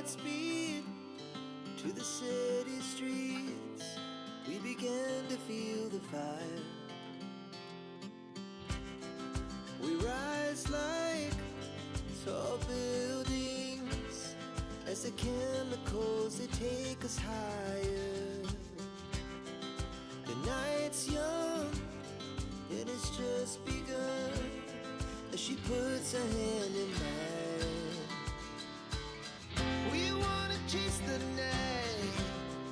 hearts beat to the city streets. We began to feel the fire. We rise like tall buildings as the chemicals, they take us higher. The night's young and it's just begun as she puts her hand in mine. We wanna chase the night,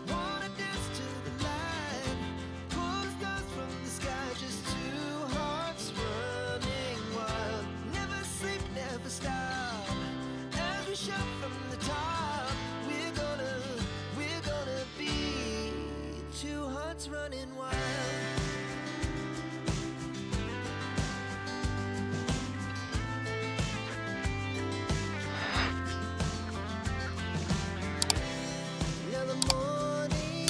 wanna dance to the light, pull the stars from the sky, just two hearts running wild. Never sleep, never stop, as we shout from the top. We're gonna be two hearts running wild. Now the morning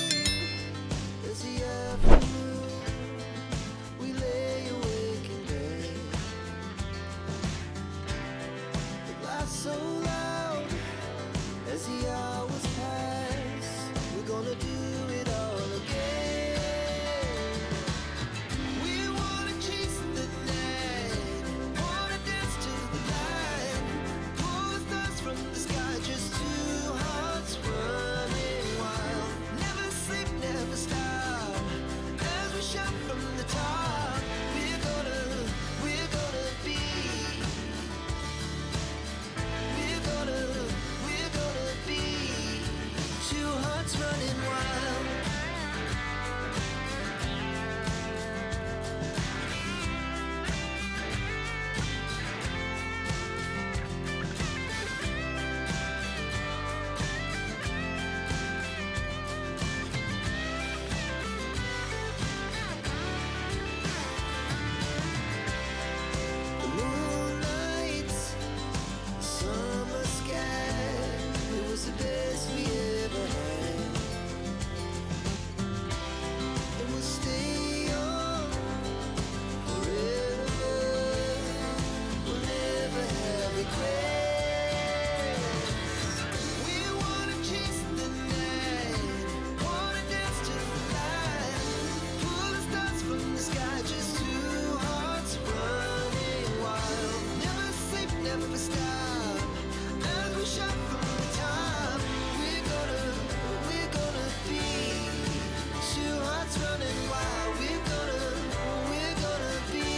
is the afternoon. We lay awake in bed. The laughs so loud as the hours pass. We're gonna do it all again. We wanna chase the night, wanna dance to the light, pull the stars from the sky, just two hearts running wild. Never sleep, never stop, as we shout from the top. We're gonna be, we're gonna be two hearts running wild. The moonlight, summer sky, it was the best we ever had. And we'll stay on forever. We'll never have regrets. We wanna chase the night, wanna dance to the light, pull the stars from the sky, just two hearts running wild. Never sleep, never stop, as we shout from the top. We're gonna be two hearts running wild. We're gonna be,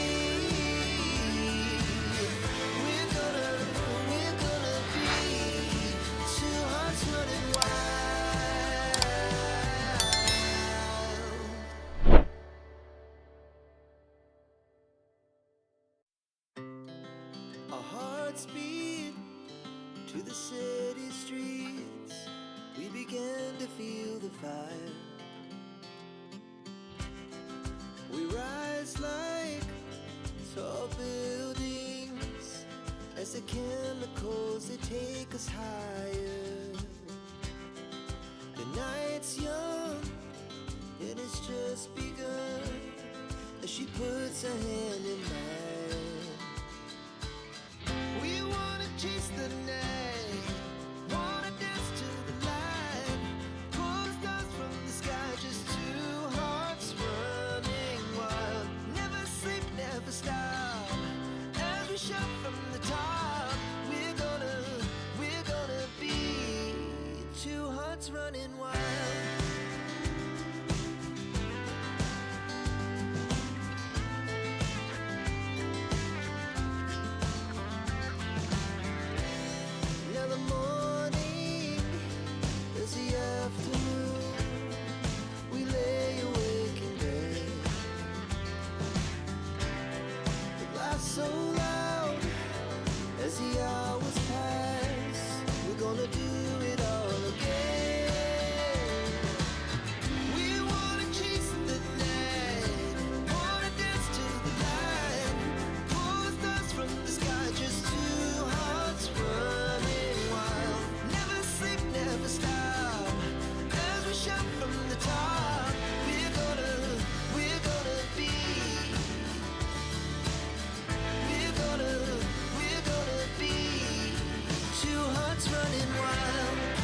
we're gonna be two hearts running wild. Our hearts beat to the city streets. We began to feel the fire. We rise like tall buildings as the chemicals, they take us higher. The night's young and it's just begun as she puts her hand in mine. We wanna chase the night, wanna dance to the light, pull the stars from the sky, just two hearts running wild. Never sleep, never stop, as we shout from the top. We're gonna be two hearts running wild. Now the morning is the afternoon. We lay awake in bed. The laughs so loud as the hours pass. We're gonna do it all again. We wanna chase the night, wanna dance to the light, pull the stars from the sky, just two hearts running wild. Never sleep, never stop, as we shout from the top. We're gonna be, we're gonna be two hearts running wild.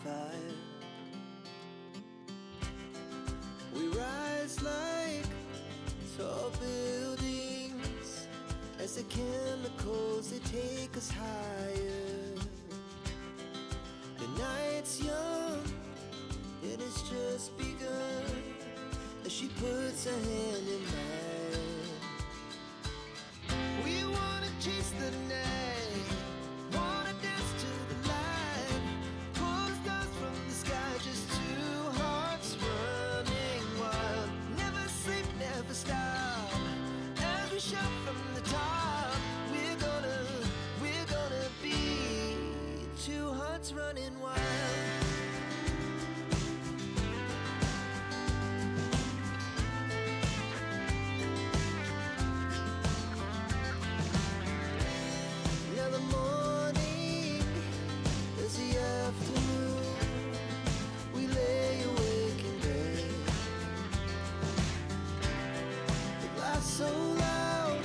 fire. We rise like tall buildings as the chemicals, they take us higher. The night's young, it has just begun, as she puts her hand in mine. We wanna chase the night, wanna dance to the light, pull stars from the sky, just two hearts running wild. Never sleep, never stop, as we shout from the top. We're gonna be two hearts running wild. Now the morning is the afternoon. We lay awake in bed. The glass so loud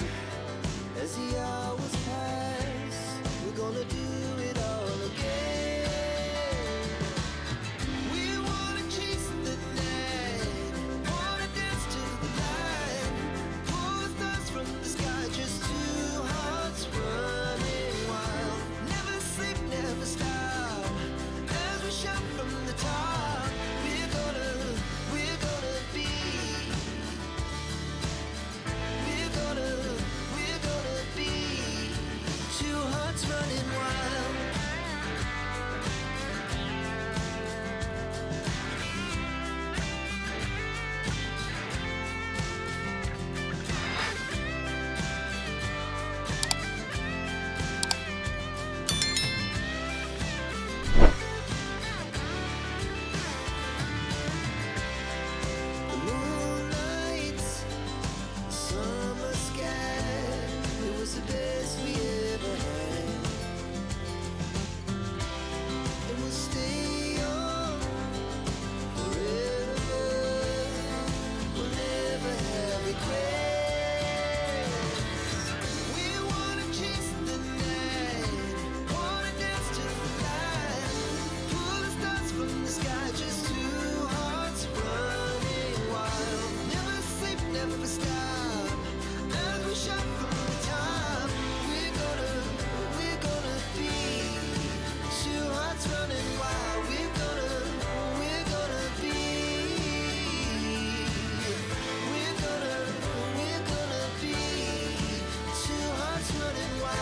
as the hours pass. We're gonna do it all again. We wanna chase the night, wanna dance to the light, pull stars from the sky, just two hearts running wild. Never sleep, never stop, as we shout from the top. We're gonna be, we're gonna be two hearts running wild. The moonlight, summer sky, it was the best we ever had. And we'll stay on forever. We'll never have regrets. We wanna chase the night, wanna dance to the light, pull the stars from the sky, just two hearts running wild. Never sleep, never stop, as we shout from the top. We're gonna be two hearts running wild. We're gonna be, we're gonna be two hearts running wild.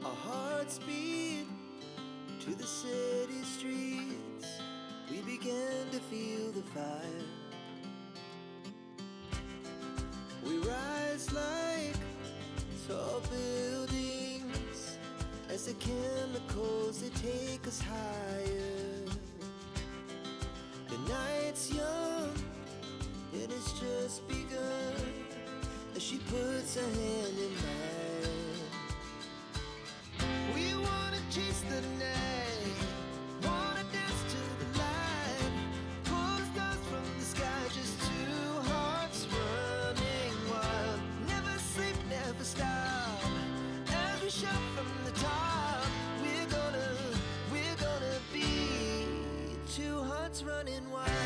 Our hearts beat to the city streets. We began to feel the fire. We rise like tall buildings as the chemicals, they take us higher. The night's young, it has just begun, as she puts her hand in mine. We wanna chase the night, wanna dance to the light, pull stars from the sky, just two hearts running wild. Never sleep, never stop, as we shout from the top. We're gonna be two hearts running wild.